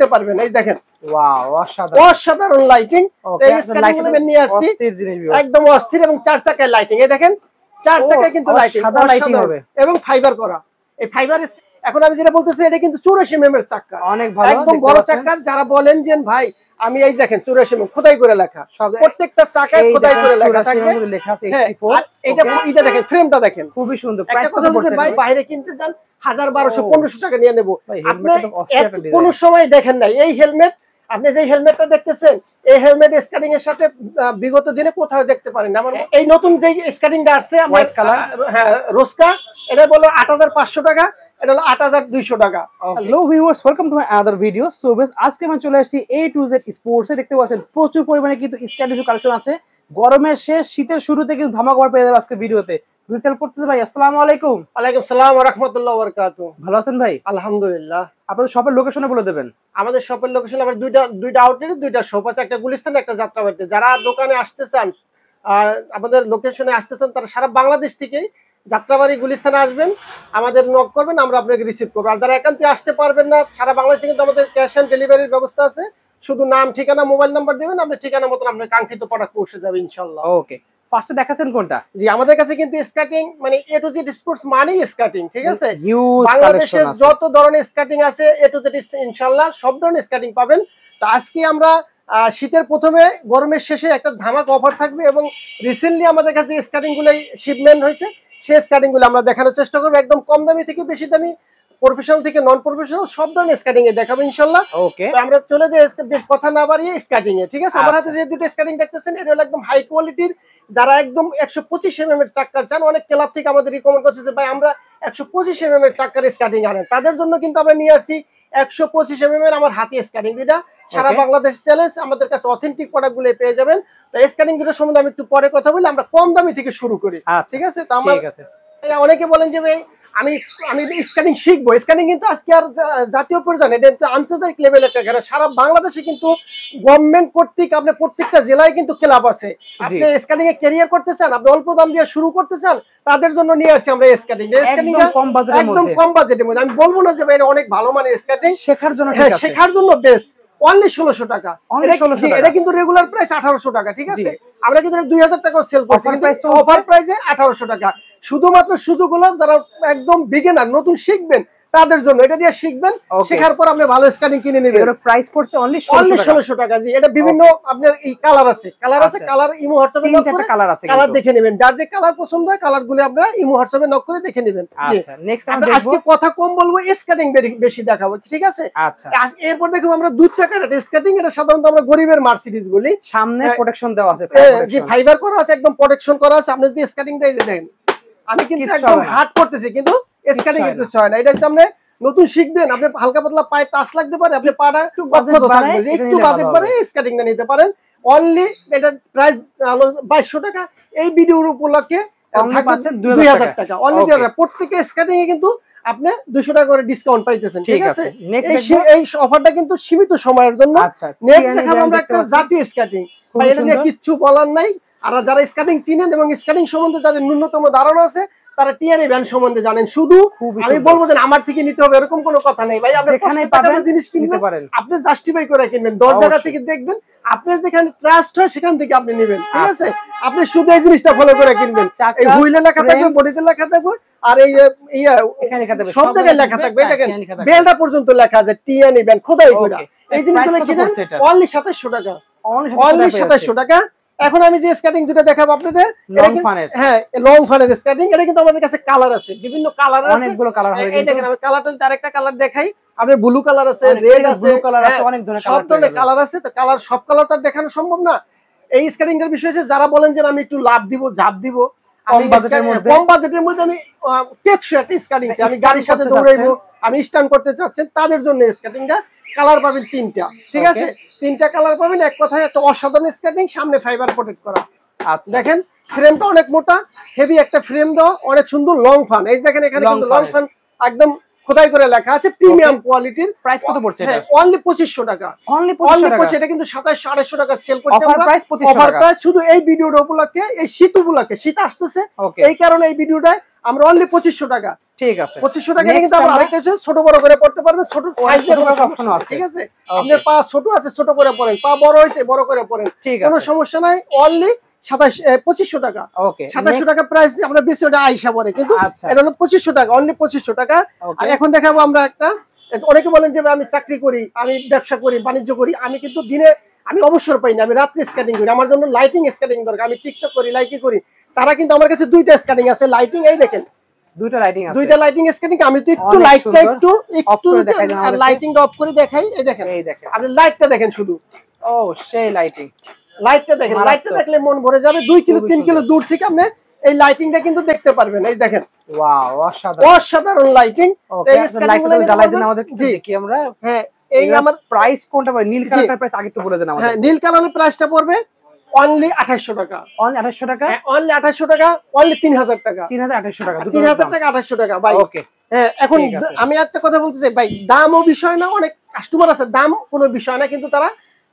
দেখতে পারবেন। এই দেখেন ওয়াও, অসাধারণ লাইটিং। এই স্ক্যানিং গুলো নিয়ে আসছি একদম অস্থির, এবং 4 চাকায় লাইটিং। এই দেখেন 4 চাকায় কিন্তু লাইটিং, সাদা লাইটিং হবে এবং ফাইবার করা। এই ফাইবার এখন আমি যেটা বলতেছি এটা কিন্তু 84 mm এর চাকা, অনেক ভালো, একদম বড় চাকার। যারা বলেন যে ভাই আমি এই দেখেন 84 mm খোদাই করে লেখা, প্রত্যেকটা চাকায় খোদাই করে লেখা থাকবে, লেখা আছে 84। এটা দেখেন ফ্রেমটা দেখেন খুবই সুন্দর। প্রাইস কত পড়ছে ভাই? বাইরে কিনতে যান 1000-1200-1500 টাকা নিয়ে নেব। আপনি কোন সময় দেখেন নাই এই হেলমেট, আপনি যে হেলমেটটা দেখতেছেন এই হেলমেট স্কাটিং এর সাথে বিগত দিনে কোথাও দেখতে পারেন। আমার এই নতুন যে স্কাটিংটা আসছে আমার হ্যাঁ রোস্কা, এটা বলো 8500 টাকা, এটা হলো 8200 টাকা। Hello viewers, welcome to my other video. So base আজকে আমি চলে আসছি A to Z স্পোর্টস এ। দেখতে পাচ্ছেন প্রচুর পরিমাণে কিন্তু স্কাটিং কালেকশন আছে। গরমের শেষ শীতের শুরুতে কিন্তু ধামাকা অফার পেয়ে যাবেন আজকে ভিডিওতে। রিটেল করতেছে ভাই, আসসালামু আলাইকুম। ওয়ালাইকুম আসসালাম ওয়া রাহমাতুল্লাহি ওয়া বারাকাতুহু। ভালো আছেন ভাই? আলহামদুলিল্লাহ। আপনাদের শপের লোকেশনে বলে দেবেন। আমাদের শপের লোকেশন আমার দুইটা আউটলেটে দুইটা শপ আছে, একটা গুলিস্তানে একটা যাত্রাবাড়িতে। যারা দোকানে আসতে চান আমাদের লোকেশনে আসতে চান তারা সারা বাংলাদেশ থেকে যাত্রাবাড়ি গুলিস্তানে আসবেন, আমাদের নক করবেন, আমরা আপনাকে রিসিভ করব। আর যারা একান্তে আসতে পারবেন না সারা বাংলাদেশে কিন্তু আমাদের ক্যাশ অন ডেলিভারির ব্যবস্থা আছে। শুধু নাম ঠিকানা মোবাইল নাম্বার দিবেন, আপনি ঠিকানা মতন আপনার কাঙ্ক্ষিত প্রোডাক্ট পৌঁছে যাবে ইনশাআল্লাহ। ওকে, ফার্স্টে দেখাচ্ছেন কোনটা? জি, আমাদের কাছে কিন্তু স্কাটিং মানে A to Z স্পোর্টস মানেই স্কাটিং, ঠিক আছে? বাংলাদেশে যত ধরনের স্কাটিং আছে A to Z ইনশাআল্লাহ সব ধরনের স্কাটিং পাবেন। তো আজকে আমরা শীতের প্রথমে গরমের শেষে একটা ধামাকা অফার থাকবে, এবং রিসেন্টলি আমাদের কাছে স্কাটিং গুলো শিপমেন্ট হয়েছে, সেই স্কাটিং গুলো আমরা দেখানোর চেষ্টা করবো। একদম কম দামি থেকে বেশি দামি, প্রফেশনাল থেকে নন প্রফেশনাল সব ধরনের স্কাটিং এ দেখাবো ইনশাআল্লাহ। ওকে, আমরা চলে যাই বেশ কথা না বাড়িয়ে স্কাটিং এ, ঠিক আছে? আমার হাতে যে দুটো স্কাটিং দেখতেছেন এটা হলো একদম হাই কোয়ালিটির। যারা একদম 125 mm এর চাক্কার চান, অনেক ক্লাব থেকে আমাদের রিকমেন্ড করছে যে ভাই আমরা 125 mm এর চাক্কার স্কাটিং আনেন, তাদের জন্য কিন্তু আমরা নিয়ে আসছি 125 mm এর আমার হাতে স্কাটিং। এটা সারা বাংলাদেশ চ্যালেঞ্জ, আমাদের কাছে অথেন্টিক প্রোডাক্ট গুলো পেয়ে যাবেন। তো স্কাটিং গুলোর সম্বন্ধে আমি একটু পরে কথা বলি, আমরা কম দামি থেকে শুরু করি, ঠিক আছে? তো আমার অনেকে বলেন যে ভাই আমি স্ক্যানিং শিখবো। স্ক্যানিং কিন্তু আজকে আর জাতীয় পর্যায়ে, এটা আন্তর্জাতিক লেভেলের টাকা। সারা বাংলাদেশে কিন্তু গভর্নমেন্ট কর্তৃক আপনার প্রত্যেকটা জেলায় কিন্তু ক্লাব আছে। আপনি স্ক্যানিং এ ক্যারিয়ার করতে চান, আপনি অল্প দাম দিয়ে শুরু করতে চান, তাদের জন্য নিয়ে আসছি আমরা স্ক্যানিং। স্ক্যানিং একদম কম বাজেটের মধ্যে। আমি বলবো না যে ভাই এটা অনেক ভালো মানের স্ক্যানিং, শেখার জন্য বেস্ট। অনলি 1600 টাকা। এটা কিন্তু রেগুলার প্রাইস 1800 টাকা, ঠিক আছে? আমরা কিন্তু 2000 টাকা সেল করছি, কিন্তু অফার প্রাইসে 1800 টাকা। শুধুমাত্র সুযোগ হলো যারা একদম বিগিনার, নতুন শিখবেন তাদের জন্য। এটা দিয়ে শিখবেন, শেখার পর আপনি ভালো স্ক্যানিং কিনে নেবেন। এর প্রাইস পড়ছে অনলি 1600 টাকা। জি, এটা বিভিন্ন আপনার এই কালার আছে, কালার ইমো হোয়াটসঅ্যাপে নক করে কালার দেখে নেবেন। যার যে কালার পছন্দ হয় কালারগুলো আপনারা ইমো হোয়াটসঅ্যাপে নক করে দেখে নেবেন। আচ্ছা, নেক্সট আমরা আজকে কথা কম বলবো, স্ক্যানিং বেশি দেখাবো, ঠিক আছে? আচ্ছা, এরপর দেখো আমরা দুই চাকার স্ক্যানিং। এটা সাধারণত আমরা গরিবের মার্সিডিজ বলি। সামনে প্রোটেকশন দেওয়া আছে, জি ফাইবার করা আছে, একদম প্রোটেকশন করা আছে। আপনি যদি স্ক্যানিং দেই দেখেন, আমি কিন্তু একদম হার্ড করতেছি কিন্তু স্ক্যানিং কিন্তু হয় না। এটা একদম নতুন শিখবেন, আপনি হালকা পাতলা পায়ে টাচ লাগতে পারে, আপনি পাটা অক্ষত থাকবে, একটু বাজেট বাড়ে স্ক্যানিংটা নিতে পারেন। অনলি এটা প্রাইস 2200 টাকা। এই ভিডিওর উপলক্ষে থাকছে 2000 টাকা, অনলি 2000। প্রত্যেকটা স্ক্যানিং এ কিন্তু আপনি 200 টাকা করে ডিসকাউন্ট পাইতেছেন, ঠিক আছে? এই অফারটা কিন্তু সীমিত সময়ের জন্য। নেক্সট দেখাবো আমরা একটা জাতীয় স্ক্যানিং। ভাই এটা নিয়ে কিচ্ছু বলার নাই। আর যারা স্ক্যানিং চিনেন এবং স্ক্যানিং সম্বন্ধে যাদের ন্যূনতম ধারণা আছে তারা টিআরএ ব্যান্ড সম্বন্ধে জানেন। শুধু আমি বলবো যে আমার থেকে নিতে হবে এরকম কোনো কথা নেই ভাই। আপনি যেখানে পাবেন জিনিস কিনতে পারেন, আপনি জাস্টিফাই করে কিনবেন, 10 জায়গা থেকে দেখবেন, আপনার যেখানে ট্রাস্ট হয় সেখান থেকে আপনি নেবেন, ঠিক আছে? আপনি শুধু এই জিনিসটা ফলো করে কিনবেন। এই হুইলে লেখা থাকবে, বডিতে লেখা থাকবে, আর এই সব জায়গায় লেখা থাকবে। দেখেন বেলটা পর্যন্ত লেখা আছে টিআরএ ব্যান্ড খোদাই করে। এই জিনিসগুলো কিনেন অনলি 2700 টাকা, অনলি 2700 টাকা। এখন আমি যে স্কার্টিং দুটো দেখাবো আপনাদের, হ্যাঁ লং ফানের স্কার্টিং। এটা কিন্তু আমাদের কাছে কালার আছে, বিভিন্ন কালার আছে, অনেকগুলো কালার হয়। এই দেখেন আমি কালারটা যদি আরেকটা কালার দেখাই, আপনি ব্লু কালার আছে, রেড আছে, অনেক ধরনের সব ধরনের কালার আছে। তো কালার সব কালার তো দেখানো সম্ভব না। এই স্কার্টিংটার বিষয় হচ্ছে যারা বলেন যে আমি একটু লাভ দিব, ঝাপ দিব, কম বাজেটের মধ্যে আমি টেকসই একটা স্কার্টিং চাই, আমি গাড়ির সাথে দৌড়াইবো, আমি স্ট্যান্ড করতে চাচ্ছেন, তাদের জন্য স্কার্টিংটা। কালার পাবেন 3টা, ঠিক আছে? 3টা কালার পাবেন। এক কথায় একটা অসাধারণ স্কার্টিং, সামনে ফাইবার প্রোটেক্ট করা। আচ্ছা, দেখেন ফ্রেমটা অনেক মোটা, হেভি একটা ফ্রেম দেওয়া, অনেক সুন্দর লং ফান। এই দেখেন এখানে কিন্তু লং ফান একদম খোদাই করে লেখা আছে, প্রিমিয়াম কোয়ালিটির। প্রাইস কত পড়ছে এটা? অনলি 2500 টাকা, অনলি 2500। এটা কিন্তু 2700 টাকা সেল করছে আমরা। অফার প্রাইস শুধু এই ভিডিওর উপলক্ষে, এই শীত উপলক্ষে, শীত আসতেছে এই কারণে এই ভিডিওটা আমরা অনলি 2500 টাকা, ঠিক আছে 2500 টাকা কিন্তু আবার আরেকটা আছে ছোট বড় করে পড়তে পারবেন, ছোট সাইজের কোনো অপশন আছে, ঠিক আছে। আপনার পা ছোট আছে ছোট করে পড়েন, পা বড় হইছে বড় করে পড়েন, কোনো সমস্যা নাই। অনলি 2500 টাকা, ওকে 2700 টাকা প্রাইস আমরা বেশি ওটা আইসা পড়ে, কিন্তু এটা হলো 2500 টাকা, অনলি 2500 টাকা। আর এখন দেখাবো আমরা একটা, অনেকে বলেন যে আমি চাকরি করি, আমি ব্যবসা করি, বাণিজ্য করি, আমি কিন্তু দিনে আমি অবসর পাই না, আমি রাত্রে স্কেটিং করি, আমার জন্য লাইটিং স্কেটিং দরকার, আমি টিকটক করি, লাইকি করি, তারা কিন্তু আমার কাছে দুইটা স্কেটিং আছে, লাইটিং, এই দেখেন দুইটা লাইটিং স্কেটিং। আমি তো একটু লাইটটা একটু লাইটিংটা অফ করে দেখাই, এই দেখেন আপনি লাইটটা দেখেন শুধু, ও সেই লাইটটা দেখেন, লাইটটা দেখলে মন ভরে যাবে। 2 কিলো 3 কিলো দূর থেকে আপনি এই লাইটিংটা কিন্তু দেখতে পারবেন, এই দেখেন ওয়াও অসাধারণ লাইটিং। এই স্কেটিংগুলো জ্বালাই দেন আমাদের দেখি আমরা। হ্যাঁ, এই আমার প্রাইস কোনটা ভাই? নীল কালারের প্রাইস আগে একটু বলে দেন আমাদের। হ্যাঁ, নীল কালারের প্রাইসটা পড়বে অনলি 2800 টাকা, অনলি 2800 টাকা, অনলি 2800 টাকা, অনলি 3000 টাকা, 3800 টাকা, 3000 টাকা 2800 টাকা ভাই। ওকে, হ্যাঁ, এখন আমি একটা কথা বলতে চাই ভাই, দামও বিষয় না, অনেক কাস্টমার আছে দাম কোনো বিষয় না, কিন্তু তারা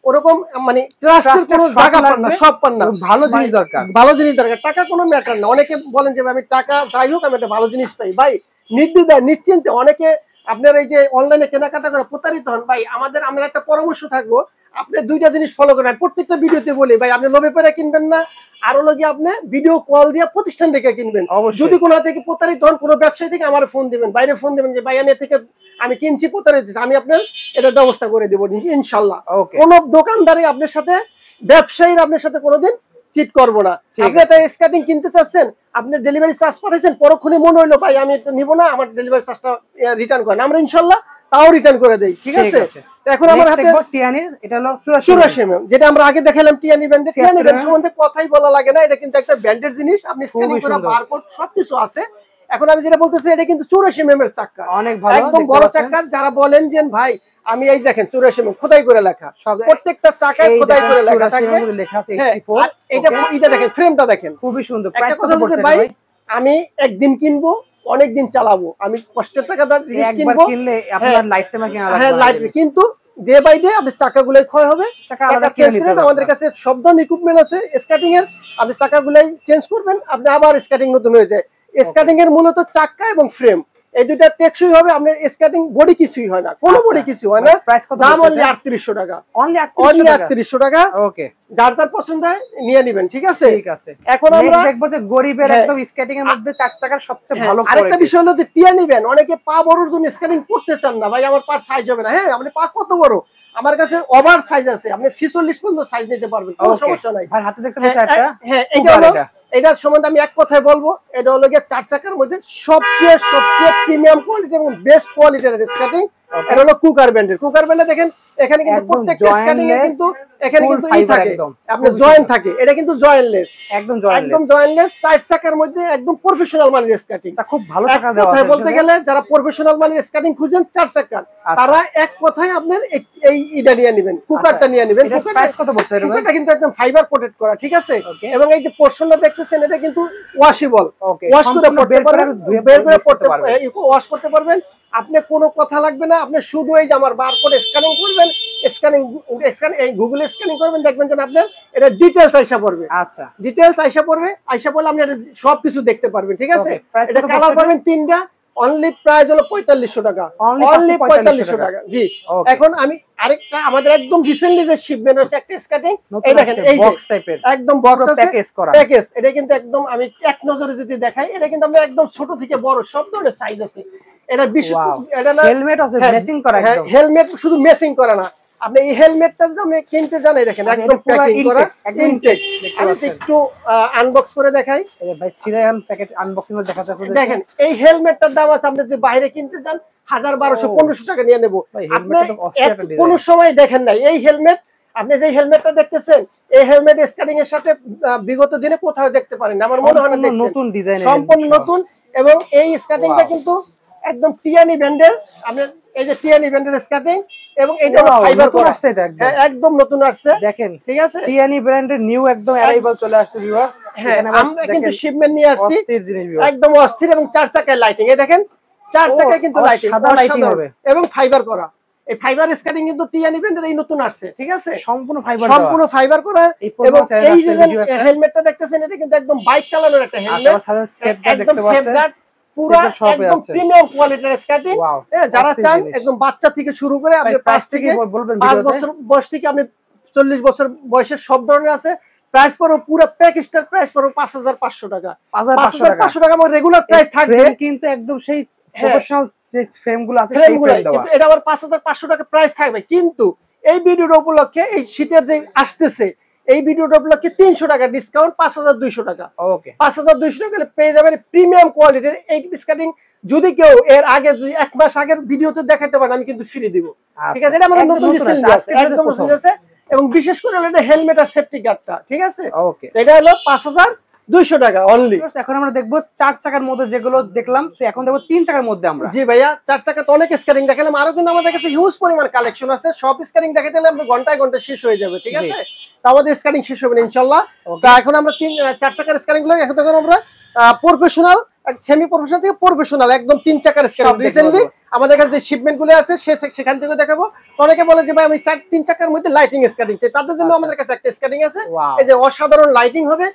ওরকম মানে ট্রাস্টের কোনো জায়গা পান না, সব পান না, ভালো জিনিস দরকার, ভালো জিনিস দরকার, টাকা কোনো ম্যাটার না। অনেকে বলেন যে আমি টাকা যাই হোক আমি একটা ভালো জিনিস পাই, ভাই নির্দ্বিধায় নিশ্চিন্তে অনেকে আপনার এই যে অনলাইনে কেনাকাটা করে প্রতারিত হন ভাই। আমরা একটা পরামর্শ থাকবো, আপনি দুইটা জিনিস ফলো করেন, প্রত্যেকটা ভিডিওতে বলি ভাই, আপনি লোভে পড়ে কিনবেন না, আরো লগে আপনি ভিডিও কল দিয়ে প্রতিষ্ঠান থেকে কিনবেন। যদি কোনো থেকে প্রতারিত হন, কোনো ব্যবসায়ী থেকে আমার ফোন দিবেন, বাইরে ফোন দিবেন যে ভাই আমি এর থেকে আমি কিনছি, প্রতারিত, আমি আপনার এটার ব্যবস্থা করে দেবো ইনশাল্লাহ। কোন দোকানদারি আপনার সাথে, ব্যবসায়ীর আপনার সাথে কোনোদিন চিট করবো না। আপনি একটা স্কেটিং কিনতে চাচ্ছেন, আপনি ডেলিভারি চার্জ পাঠাইছেন, পরক্ষণে মনে হইলো ভাই আমি এটা নিব না, আমার ডেলিভারি চার্জটা রিটার্ন করেন, আমরা ইনশাল্লাহ তাও রিটার্ন করে দেই, ঠিক আছে। এখন আমার হাতে টিয়ানির এটা হলো 84 mm, যেটা আমরা আগে দেখালাম টিয়ানি ব্র্যান্ডের। টিয়ানি ব্র্যান্ড সম্বন্ধে কথাই বলা লাগে না, এটা কিন্তু একটা ব্র্যান্ডের জিনিস, আপনি স্ক্যানিং করা বারকোড সবকিছু আছে। এখন আমি যেটা বলতেছি, এটা কিন্তু 84 mm এর চাকা, অনেক ভালো, একদম বড় চাকা। যারা বলেন যে ভাই আমি এই দেখেন 84 mm খোদাই করে লেখা, প্রত্যেকটা চাকায় খোদাই করে লেখা থাকবে, লেখা আছে 84। এটা দেখেন, ফ্রেমটা দেখেন খুবই সুন্দর। প্রাইস কত বলছেন ভাই? আমি একদিন কিনবো, অনেক দিন চালাবো, আমি কষ্টের টাকা জিনিস কিনবো, কিনলে আপনার লাইফ টাইমে কেনা লাগবে। হ্যাঁ, লাইফ, কিন্তু ডে বাই ডে আপনি চাকাগুলাই ক্ষয় হবে, চাকা চেঞ্জ করেন। আমাদের কাছে সব ধরনের ইকুইপমেন্ট আছে স্কেটিং এর, আপনি চাকাগুলাই চেঞ্জ করবেন, আপনি আবার স্কেটিং নতুন হয়ে যায়। স্কেটিং এর মূলত চাকা এবং ফ্রেম, এই দুইটা টেকসই হবে, আপনার স্কেটিং বডি কিছুই হয় না, কোনো বডি কিছু হয় না। দাম অনলি 3800 টাকা, অনলি 3800 টাকা। ওকে, যার যার পছন্দ হয় নিয়ে নেবেন, ঠিক আছে। ঠিক আছে, এখন আমরা দেখবো যে গরিবের একদম স্কেটিং এর মধ্যে 4 চাকার সবচেয়ে ভালো। আরেকটা বিষয় হলো যে টিয়া নেবেন, অনেকে পা বড়র জন্য স্কেটিং করতে চান না, ভাই আমার পা সাইজ হবে না। হ্যাঁ, আপনি পা কত বড়, আমার কাছে ওভার সাইজ আছে, আপনি 46 পর্যন্ত সাইজ নিতে পারবেন, কোনো সমস্যা নাই। আর হাতে দেখতে পাচ্ছেন একটা, হ্যাঁ এটা হলো, এটার সম্বন্ধে আমি এক কথায় বলবো, এটা হলো গিয়ে 4 চাকার মধ্যে সবচেয়ে প্রিমিয়াম কোয়ালিটি এবং বেস্ট কোয়ালিটির স্কেটিং। এটা হলো কুকার ব্র্যান্ডের। কুকার ব্র্যান্ডে দেখেন এখানে কিন্তু প্রত্যেকটা স্কেটিং এ কিন্তু এখানে কিন্তু ই থাকে, আপনার জয়েন্ট থাকে, এটা কিন্তু জয়েন্টলেস, একদম জয়েন্টলেস 4 চাকার মধ্যে একদম প্রফেশনাল মানের স্কেটিং। খুব ভালো চাকা দেওয়া আছে। বলতে গেলে যারা প্রফেশনাল মানের স্কেটিং খুঁজেন 4 চাকার, তারা এক কথায় আপনার এই ইডা নিয়ে নেবেন, কুকারটা নিয়ে নেবেন। কুকারটা প্রাইস কত বলছে? এটা কিন্তু একদম ফাইবার কোটেড করা, ঠিক আছে। এবং এই যে পোরশনটা দেখতেছেন, এটা কিন্তু ওয়াশেবল, ওয়াশ করে পড়তে পারবেন, বের করে পড়তে পারবেন, ওয়াশ করতে পারবেন। আপনি কোনো কথা লাগবে না, আপনি শুধু এই যে আমার বারকোড স্ক্যানিং করবেন, এই গুগলে স্ক্যানিং করবেন, দেখবেন যে আপনার এটা ডিটেইলস আইসা পড়বে। আচ্ছা, ডিটেইলস আইসা পড়বে, আইসা পড়লে আপনি সবকিছু দেখতে পারবেন, ঠিক আছে। এটা কালার পাবেন 3টা, অনলি প্রাইস হলো 4500 টাকা, অনলি 4500 টাকা। জি, এখন আমি আরেকটা আমাদের একদম রিসেন্টলি যে শিপমেন্ট হচ্ছে একটা স্কেটিং, এই দেখেন, এই বক্স টাইপের একদম বক্স আছে, প্যাকেজ। এটা কিন্তু একদম আমি এক নজরে যদি দেখাই, এটা কিন্তু আমরা একদম ছোট থেকে বড় সব ধরনের সাইজ আছে। এটা এটা না হেলমেট আছে ম্যাচিং করা, একদম হেলমেট শুধু ম্যাচিং করা না, আপনি এই হেলমেটটা যদি আপনি কিনতে জানেন, দেখেন একদম প্যাকিং করা, ইনটেক। আমি একটু আনবক্স করে দেখাই, এই ভাই ছিড়ান প্যাকেট আনবক্সিং করে দেখাতে হবে। দেখেন এই হেলমেটটার দাম আছে, আপনি যদি বাইরে কিনতে যান 1000 1200 1500 টাকা নিয়ে নেব। আপনি কোন সময় দেখেন নাই এই হেলমেট, আপনি যে হেলমেটটা দেখতেছেন, এই হেলমেট স্কেটিং এর সাথে বিগত দিনে কোথাও দেখতে পারেন না, আমার মনে হয় না দেখছেন। নতুন ডিজাইন, সম্পূর্ণ নতুন। এবং এই স্কেটিংটা কিন্তু একদম টিয়ানি ব্র্যান্ডের, আপনি এই যে টিয়ানি ব্র্যান্ডের স্কেটিং, এবং এটা হলো ফাইবার করা, এটা একদম নতুন আসছে, দেখেন, ঠিক আছে। টিয়ানি ব্র্যান্ডের নিউ একদম অ্যারাইভাল চলে আসছে ভিউয়ার্স। হ্যাঁ, আমরা কিন্তু শিপমেন্ট নিয়ে আসছি, অস্থির জিনিস ভিউয়ার্স, একদম অস্থির। এবং 4 চাকায় লাইটিং, এই দেখেন 4 চাকায় কিন্তু লাইটিং, সাদা লাইটিং হবে এবং ফাইবার করা। এই ফাইবার স্কেটিং কিন্তু টিয়ানি ব্র্যান্ডের এই নতুন আসছে, ঠিক আছে, সম্পূর্ণ ফাইবার করা। এবং এই যে হেলমেটটা দেখতেছেন, এটা কিন্তু একদম বাইক চালানোর একটা হেলমেট, একদম সেফ গার্ড, পুরো একদম প্রিমিয়াম কোয়ালিটির স্কেটিং। যারা চান একদম বাচ্চা থেকে শুরু করে আপনি 5 বছর বয়স থেকে আপনি 40 বছর বয়সের সব ধরনের আছে। প্রাইস পড়ো পুরো প্যাকেজটার প্রাইস পড়ো 5500 টাকা। 5500 টাকা আমার রেগুলার প্রাইস থাকবে, কিন্তু একদম সেই প্রফেশনাল যে ফ্রেমগুলো আছে সেই ফ্রেম দেওয়া, কিন্তু এটা আবার 5500 টাকা প্রাইস থাকবে। কিন্তু এই ভিডিওর উপলক্ষে এই শীতের যে আসতেছে এই ভিডিওর উপলক্ষে 300 টাকা ডিসকাউন্ট, 5200 টাকা। ওকে 5200 টাকা পেয়ে যাবেন প্রিমিয়াম কোয়ালিটির এই স্কেটিং। যদি কেউ এর আগে যদি 1 মাস আগের ভিডিওতে দেখাতে পারেন আমি কিন্তু ফ্রি দিব, ঠিক আছে? এটা আমাদের নতুন রিসেল আছে, একদম নতুন আছে। এবং বিশেষ করে এটা হেলমেট আর সেফটি গার্ডটা, ঠিক আছে? ওকে এটা হলো 5200 টাকা অনলি। এখন আমরা দেখবো 4 চাকার মধ্যে যেগুলো দেখলাম, এখন দেখবো 3 চাকার মধ্যে আমরা। জি ভাইয়া, 4 চাকা তো অনেক স্কেটিং দেখালাম, আরো কিন্তু আমাদের কাছে হিউজ পরিমাণ কালেকশন আছে। সব স্কেটিং দেখাতে গেলে আমরা ঘন্টায় ঘন্টা শেষ হয়ে যাবে, ঠিক আছে? তো আমাদের স্কেটিং শেষ হবে না ইনশাআল্লাহ। তো এখন আমরা 4 চাকার স্কেটিং গুলো এখন দেখুন আমরা প্রফেশনাল, সেমি প্রফেশনাল থেকে প্রফেশনাল একদম 3 চাকার স্কেটিং রিসেন্টলি আমাদের কাছে যে শিপমেন্ট গুলো আছে সেখান থেকে দেখাবো। অনেকে বলে যে ভাই আমি 3 চাকার মধ্যে লাইটিং স্কেটিং চাই, তাদের জন্য আমাদের কাছে একটা স্কেটিং আছে। এই যে অসাধারণ লাইটিং হবে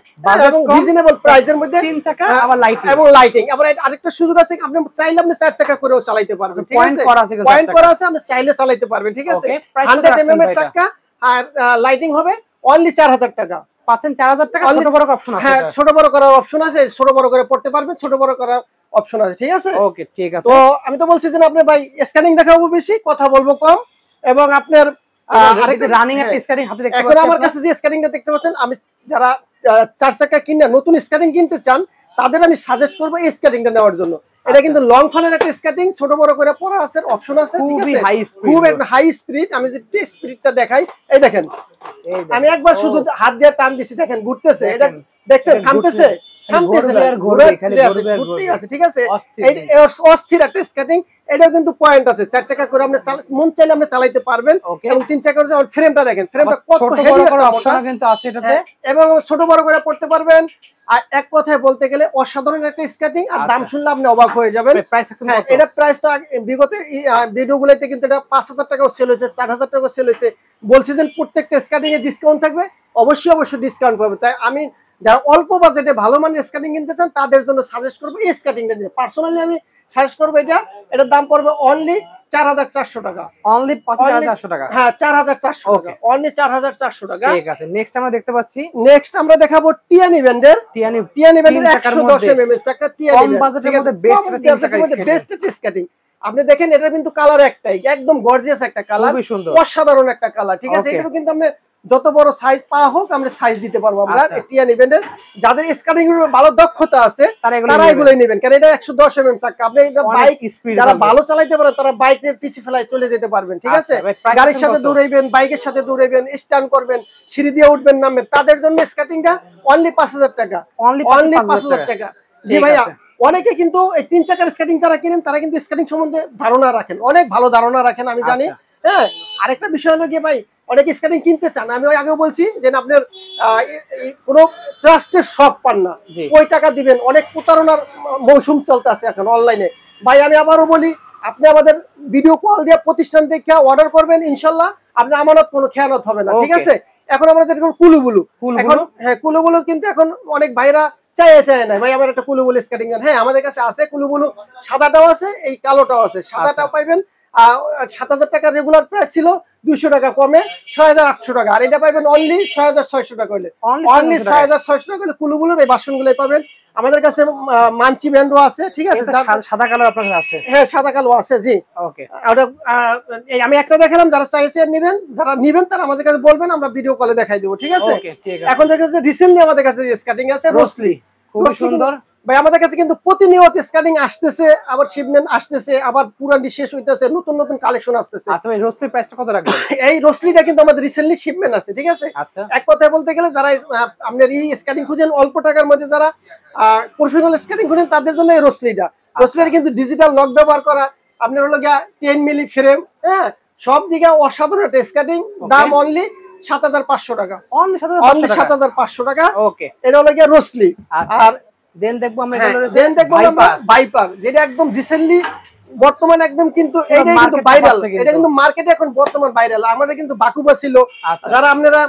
এবং রিজনেবল প্রাইসের মধ্যে 3 চাকা আবার লাইটিং এবং লাইটিং। আবার আরেকটা সুযোগ আছে, আপনি চাইলে আপনি 4 চাকা করেও চালাতে পারবেন, ঠিক আছে? পয়েন্ট করা আছে, আপনি চাইলে চালাতে পারবেন, ঠিক আছে? 100 mm এর চাকা আর লাইটিং হবে অনলি 4000 টাকা পাচ্ছেন। 4000 টাকা ছোট বড় অপশন আছে। হ্যাঁ, ছোট বড় করার অপশন আছে, ছোট বড় করে পড়তে পারবেন, ছোট বড় করার অপশন আছে, ঠিক আছে? ওকে ঠিক আছে। তো আমি তো বলছি যে আপনি ভাই স্ক্যানিং দেখাবো বেশি, কথা বলবো কম। এবং আপনার আরেকটা রানিং একটা স্ক্যানিং হাতে দেখতে পাচ্ছেন। এখন আমার কাছে যে স্ক্যানিংটা দেখতে পাচ্ছেন, আমি যারা 4 চাকা কিনে নতুন স্ক্যানিং কিনতে চান তাদের আমি সাজেস্ট করব এই স্ক্যানিংটা নেওয়ার জন্য। এটা কিন্তু লং ফানের একটা স্কেটিং, ছোট বড় করে পড়া আছে, অপশন আছে, ঠিক আছে? খুব একটা হাই স্পিড। আমি যদি স্পিডটা দেখাই, এই দেখেন, আমি একবার শুধু হাত দিয়ে টান দিছি, দেখেন ঘুরতেছে। এটা দেখছেন থামতেছে, ঠিক আছে? অস্থির একটা স্কেটিং। এটাও কিন্তু পয়েন্ট আছে, 4 চাকা করে আপনি মন চাইলে আপনি চালাতে পারবেন। এবং 3 চাকার ফ্রেমটা দেখেন, ফ্রেমটা কত হেভি একটা অপশন কিন্তু আছে এটাতে, এবং ছোট বড় করে পড়তে পারবেন। আর এক কথায় বলতে গেলে অসাধারণ একটা স্কেটিং। আর দাম শুনলে আপনি অবাক হয়ে যাবেন। এটা প্রাইস তো বিগত ভিডিওগুলোতে কিন্তু এটা 5000 টাকাও সেল হয়েছে, 4000 টাকাও সেল হয়েছে। বলছি যে প্রত্যেকটা স্কেটিং এ ডিসকাউন্ট থাকবে, অবশ্যই ডিসকাউন্ট পাবে। তাই আমি যারা অল্প বাজেটে ভালো মানের স্কেটিং কিনতে চান তাদের জন্য সাজেস্ট করবো এই স্কেটিংটা নিয়ে। পার্সোনালি আমি সাজেস্ট করবো এটার দাম পড়বে অনলি 4400 টাকা। অনলি 4400 টাকা। হ্যাঁ, 4400 টাকা, অনলি 4400 টাকা। ঠিক আছে, নেক্সট আমরা দেখতে পাচ্ছি, নেক্সট আমরা দেখাবো টিয়ানি ব্র্যান্ডের 110 mm চাকা। টিয়ানি কম বাজেটের মধ্যে বেস্ট স্কেটিং। আপনি দেখেন এটা কিন্তু কালার একটাই, একদম গর্জিয়াস একটা কালার, অসাধারণ একটা কালার, ঠিক আছে? এটাও কিন্তু আপনি যত বড় সাইজ পাওয়া হোক আমরা সাইজ দিতে পারবো। আমরা টিয়ানি ব্র্যান্ডের যাদের স্কেটিং এর ভালো দক্ষতা আছে তারা এগুলোই নেবেন, কারণ এটা 110 mm চাকা। আপনি এটা বাইক যারা ভালো চালাতে পারে তারা বাইকে পিছে ফেলায় চলে যেতে পারবেন, ঠিক আছে? গাড়ির সাথে দৌড়াইবেন, বাইকের সাথে দৌড়াইবেন, স্ট্যান্ড করবেন, সিঁড়ি দিয়ে উঠবেন, নামবেন, তাদের জন্য স্কেটিংটা অনলি 5000 টাকা, অনলি 5000 টাকা। জি ভাইয়া, অনেকে কিন্তু এই 3 চাকার স্কেটিং যারা কিনেন তারা কিন্তু স্কেটিং সম্বন্ধে ধারণা রাখেন, অনেক ভালো ধারণা রাখেন, আমি জানি। হ্যাঁ, আরেকটা বিষয় হলো গিয়ে ভাই, অনেকে স্কেটিং কিনতে চান, আমি ওই আগেও বলছি যে আপনার কোনো ট্রাস্টের শপ পান না, ওই টাকা দিবেন। অনেক প্রতারণার মৌসুম চলতে আছে এখন অনলাইনে। ভাই আমি আবারও বলি, আপনি আমাদের ভিডিও কল দিয়ে প্রতিষ্ঠান দেখে অর্ডার করবেন, ইনশাল্লাহ আপনি আমানত কোনো খেয়ানত হবে না, ঠিক আছে? এখন আমরা যেটা কুলুবুলু, এখন হ্যাঁ কুলুবুলু কিন্তু এখন অনেক ভাইরা চায় না ভাই আমার একটা কুলুবুলু স্কেটিং গান। হ্যাঁ, আমাদের কাছে আছে কুলুবুলু, সাদাটাও আছে, এই কালোটাও আছে। সাদাটাও পাইবেন 7000 টাকা রেগুলার প্রাইস ছিল, 200 টাকা কমে 6800 টাকা। আর এটা পাবেন অনলি 6600 টাকা হলে, অনলি 6600 টাকা হলে কুলুবুলুর এই বাসনগুলো পাবেন। আমাদের কাছে মানচি ব্র্যান্ডও আছে, ঠিক আছে? সাদা কালো আপনার কাছে আছে? হ্যাঁ, সাদা কালো আছে। জি, ওকে। আমি একটা দেখালাম, যারা চাইছে নেবেন, যারা নেবেন তারা আমাদের কাছে বলবেন, আমরা ভিডিও কলে দেখাই দেবো, ঠিক আছে? এখন দেখা যাচ্ছে রিসেন্টলি আমাদের কাছে স্কেটিং আছে রোসলি, খুব সুন্দর ভাই। আমাদের কাছে কিন্তু প্রতিনিয়ত স্কেটিং আসতেছে, আবার শিপমেন্ট আসতেছে, আবার পুরানি শেষ হইতেছে, নতুন নতুন কালেকশন আসতেছে। আচ্ছা ভাই, রোসলি প্রাইসটা কত রাখবেন? এই রোসলিটা কিন্তু আমাদের রিসেন্টলি শিপমেন্ট আছে, ঠিক আছে? আচ্ছা, এক কথায় বলতে গেলে যারা আপনার এই স্কেটিং খুঁজেন অল্প টাকার মধ্যে, যারা প্রফেশনাল স্কেটিং খুঁজেন তাদের জন্য এই রোসলিটা। রোসলিটা কিন্তু ডিজিটাল লক ব্যবহার করা, আপনার হলো গিয়া 10 মিলি ফ্রেম, হ্যাঁ, সব দিকে অসাধারণ একটা স্কেটিং। দাম অনলি 7500 টাকা, অনলি 7500 টাকা। ওকে, এটা হলো গিয়া রোসলি। আর দেন দেখবো আমরা ভাইপার, যেটা একদম রিসেন্টলি বর্তমান একদম কিন্তু এইটা কিন্তু ভাইরাল, এটা কিন্তু মার্কেটে এখন বর্তমান ভাইরাল। আমাদের কিন্তু বাকুবা ছিল, যারা আপনারা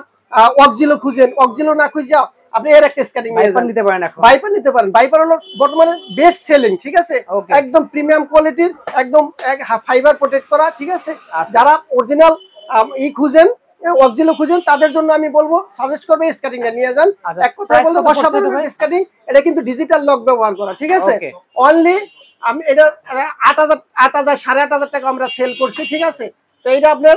অক্সিলো খুঁজেন, অক্সিলো না খুঁজে আপনি এর একটা স্কেটিং নিতে পারেন। এখন ভাইপার নিতে পারেন। ভাইপার হলো বর্তমানে বেস্ট সেলিং, ঠিক আছে, একদম প্রিমিয়াম কোয়ালিটির, একদম ফাইবার প্রোটেক্ট করা, ঠিক আছে। যারা অরিজিনাল খুঁজেন, অক্সিলো খুঁজেন, তাদের জন্য আমি বলবো, সাজেস্ট করবে স্কেটিংটা নিয়ে যান। এক কথা বলবো, অসাধারণ স্কেটিং। এটা কিন্তু ডিজিটাল লক ব্যবহার করা, ঠিক আছে। অনলি আমি এটা 8,000 8,000 টাকা আমরা সেল করছি, ঠিক আছে। তো এইটা আপনার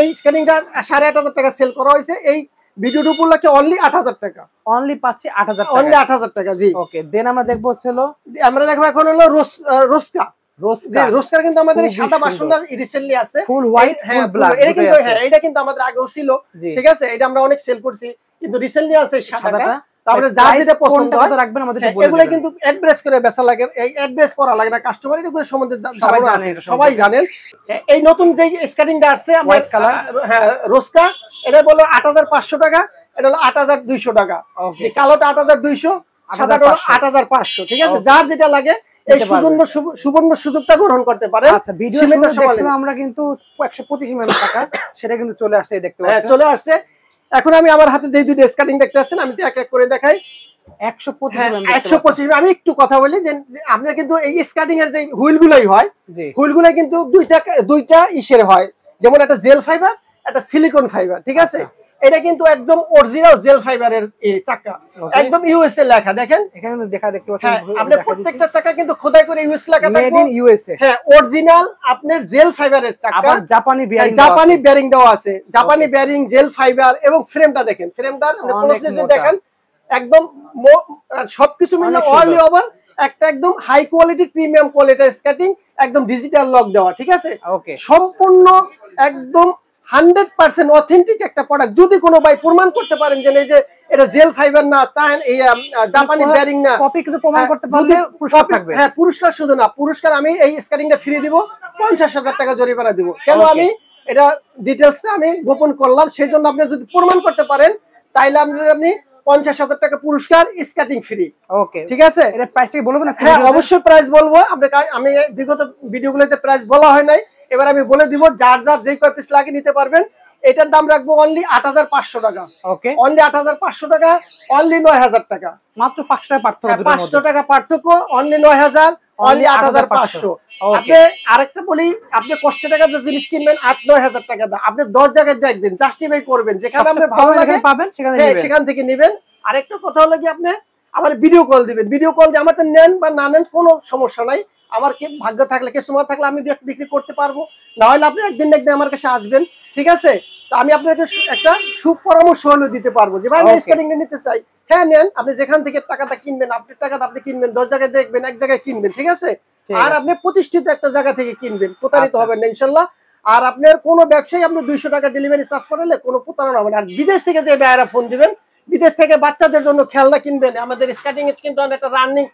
এই স্কেটিংটা 8,500 টাকা সেল করা হয়েছে। এই ভিডিওর উপলক্ষে অনলি 8,000 টাকা, অনলি পাচ্ছি 8,000 টাকা, অনলি 8,000 টাকা। জি ওকে। দেন আমরা দেখবো হলো, আমরা দেখবো এখন হলো রোস্কা। রোস্কার কিন্তু আমাদের সাদা বাসনটা রিসেন্টলি আছে, ফুল হোয়াইট ফুল ব্ল্যাক। এটা কিন্তু এটা কিন্তু আমাদের আগেও ছিল, ঠিক আছে। এটা আমরা অনেক সেল করছি, কিন্তু রিসেন্টলি আছে সাদাটা। তারপরে যার যেটা পছন্দ হয় রাখবেন, আমাদের এগুলো কিন্তু অ্যাড্রেস করে বেচা লাগে, এই অ্যাড্রেস করা লাগে না কাস্টমার, এগুলো সম্বন্ধে সবাই জানেন। এই নতুন যে স্কেটিংটা আসছে হোয়াইট কালার, হ্যাঁ রোস্কা, এটা বলো 8,500 টাকা, এটা হলো 8,200 টাকা। যে কালোটা 8,200, সাদাটা হলো 8,500, ঠিক আছে। যার যেটা লাগে এই সুবর্ণ সুযোগটা গ্রহণ করতে পারেন। আচ্ছা, ভিডিও শুরুতে দেখছিলাম আমরা কিন্তু 125 mm টাকা, সেটা কিন্তু চলে আসছে, দেখতে পাচ্ছেন। হ্যাঁ চলে আসছে। এখন আমি আমার হাতে যে দুইটা স্কেটিং দেখতে পাচ্ছেন, আমি তো এক এক করে দেখাই। 125 আমি একটু কথা বলি যে আপনারা কিন্তু এই স্কেটিং এর যে হুইলগুলাই হয়, হুইলগুলাই কিন্তু দুইটা ইসের হয়, যেমন একটা জেল ফাইবার, একটা সিলিকন ফাইবার, ঠিক আছে। এটা কিন্তু একদম অরিজিনাল জেল ফাইবারের চাকা, একদম ইউএসএ লেখা, দেখেন এখানে দেখতে পাচ্ছেন। আপনি প্রত্যেকটা চাকা কিন্তু খোদাই করে ইউএস লেখা থাকবে, মেড ইন ইউএসএ। হ্যাঁ অরিজিনাল আপনার জেল ফাইবারের চাকা, আবার জাপানি বেয়ারিং দেওয়া আছে, জাপানি বেয়ারিং, জেল ফাইবার। এবং ফ্রেমটা দেখেন, ফ্রেমটা আপনি ক্লোজলি যদি দেখেন, একদম সবকিছু মিলে অল ওভার একটা একদম হাই কোয়ালিটির প্রিমিয়াম কোয়ালিটির স্কেটিং, একদম ডিজিটাল লক দেওয়া, ঠিক আছে। সম্পূর্ণ একদম 100% অথেন্টিক একটা প্রোডাক্ট। যদি কোনো ভাই প্রমাণ করতে পারেন যে এই যে এটা জেল ফাইবার না, এই জাপানি বেয়ারিং না, কপি কিছু প্রমাণ করতে পারলে পুরস্কার থাকবে। হ্যাঁ পুরস্কার শুধু না, পুরস্কার আমি এই স্কেটিংটা ফ্রি দিব, 50,000 টাকা জরিমানা দিব। কেন আমি এটা ডিটেইলসটা আমি গোপন করলাম, সেই জন্য আপনি যদি প্রমাণ করতে পারেন তাইলে আপনি 50,000 টাকা পুরস্কার, স্কেটিং ফ্রি। ওকে, ঠিক আছে। এটা প্রাইস কি বলবেন? হ্যাঁ অবশ্যই প্রাইস বলবো। আমি বিগত ভিডিওগুলোতে প্রাইস বলা হয় নাই, এবার আমি বলে দিব। যার যার যেই কয় পিস লাগে নিতে পারবেন। এটার দাম রাখবো অনলি 8,500 টাকা। ওকে, অনলি 8,500 টাকা, অনলি 9,000 টাকা, মাত্র 500 টাকা পার্থক্য, 500 টাকা পার্থক্য, অনলি 9,000, অনলি 8,500। আপনি আরেকটা বলি, আপনি কষ্ট টাকা যে জিনিস কিনবেন 8-9,000 টাকা দাম, আপনি 10 জায়গায় দেখবেন, জাস্টিফাই করবেন, যেখানে আপনি ভালো লাগে পাবেন সেখান থেকে নেবেন। আরেকটা কথা হলো কি, আপনি আমার ভিডিও কল দিবেন, ভিডিও কল দিয়ে আমার তো নেন বা না নেন কোনো সমস্যা নাই। আমার কি ভাগ্য থাকলে, কাস্টমার থাকলে আমি বিক্রি করতে পারবো, না হলে আপনি একদিন একদিন আমার কাছে আসবেন, ঠিক আছে। তো আমি আপনাকে একটা সুপরামর্শ হলো দিতে পারবো যে ভাই আমি স্কেটিং নিতে চাই, হ্যাঁ নেন। আপনি যেখান থেকে টাকাটা কিনবেন, আপনার টাকাটা আপনি কিনবেন, 10 জায়গায় দেখবেন, এক জায়গায় কিনবেন, ঠিক আছে। আর আপনি প্রতিষ্ঠিত একটা জায়গা থেকে কিনবেন, প্রতারিত হবেন না ইনশাল্লাহ। আর আপনার কোনো ব্যবসায়ী আপনি 200 টাকা ডেলিভারি চার্জ পাঠালে কোনো প্রতারণা হবে না। আর বিদেশ থেকে যে ভাইয়েরা ফোন দিবেন, বিদেশ থেকে বাচ্চাদের জন্য খেলনা কিনবেন, আমাদের স্কেটিং এর কিন্তু একটা রানিং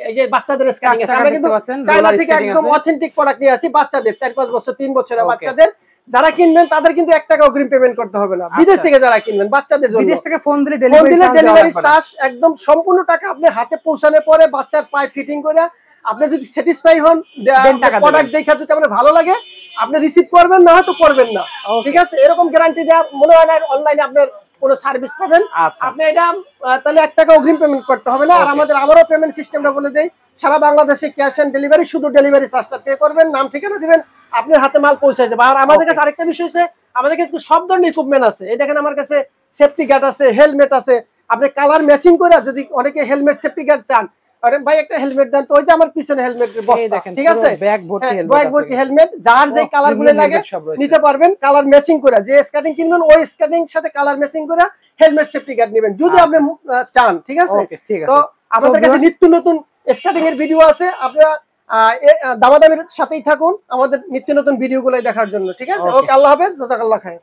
এই যে বাচ্চাদের স্কেটিং আছে, আমরা কিন্তু চায়না থেকে একদম অথেন্টিক প্রোডাক্ট নিয়ে আসি বাচ্চাদের, 4-5 বছর 3 বছরের বাচ্চাদের। যারা কিনবেন তাদের কিন্তু 1 টাকা অগ্রিম পেমেন্ট করতে হবে না। বিদেশ থেকে যারা কিনবেন বাচ্চাদের জন্য, বিদেশ থেকে ফোন দিলে ডেলিভারি চার্জ একদম সম্পূর্ণ টাকা আপনি হাতে পৌঁছানোর পরে বাচ্চার পায়ে ফিটিং করে আপনি যদি স্যাটিসফাই হন, প্রোডাক্ট দেখে যদি আপনার ভালো লাগে, আপনি রিসিভ করবেন, না হয়তো করবেন না, ঠিক আছে। এরকম গ্যারান্টি দেওয়া মনে হয় না অনলাইনে আপনার কোনো সার্ভিস পাবেন। আপনি এটা তাহলে 1 টাকা অগ্রিম পেমেন্ট করতে হবে না। আর আমাদের আবারও পেমেন্ট সিস্টেমটা বলে দেই, সারা বাংলাদেশে ক্যাশ অন ডেলিভারি, শুধু ডেলিভারি চার্জটা পে করবেন, নাম ঠিকানা দিবেন, আপনার হাতে মাল পৌঁছে যাবে। আর আমাদের কাছে আরেকটা বিষয় আছে, আমাদের কাছে সব ধরনের ইকুইপমেন্ট আছে। এই দেখেন আমার কাছে সেফটি গার্ড আছে, হেলমেট আছে। আপনি কালার ম্যাচিং করে যদি অনেকে হেলমেট সেফটি গার্ড চান, আরে ভাই একটা হেলমেট দেন তো, ওই যে আমার পিছনে হেলমেটের বস্তা, ঠিক আছে, ব্যাগ ভর্তি হেলমেট, যার যে কালার গুলো লাগে নিতে পারবেন। কালার ম্যাচিং করে যে স্কেটিং কিনবেন, ওই স্কেটিং সাথে কালার ম্যাচিং করে হেলমেট সেফটি গার্ড নেবেন যদি আপনি চান, ঠিক আছে। তো আমাদের কাছে নিত্য নতুন স্কেটিং এর ভিডিও আছে, আপনারা দামাদামির সাথেই থাকুন আমাদের নিত্য নতুন ভিডিও গুলো দেখার জন্য, ঠিক আছে। ওকে, আল্লাহ হাফেজ, জাযাকাল্লাহ খায়ের।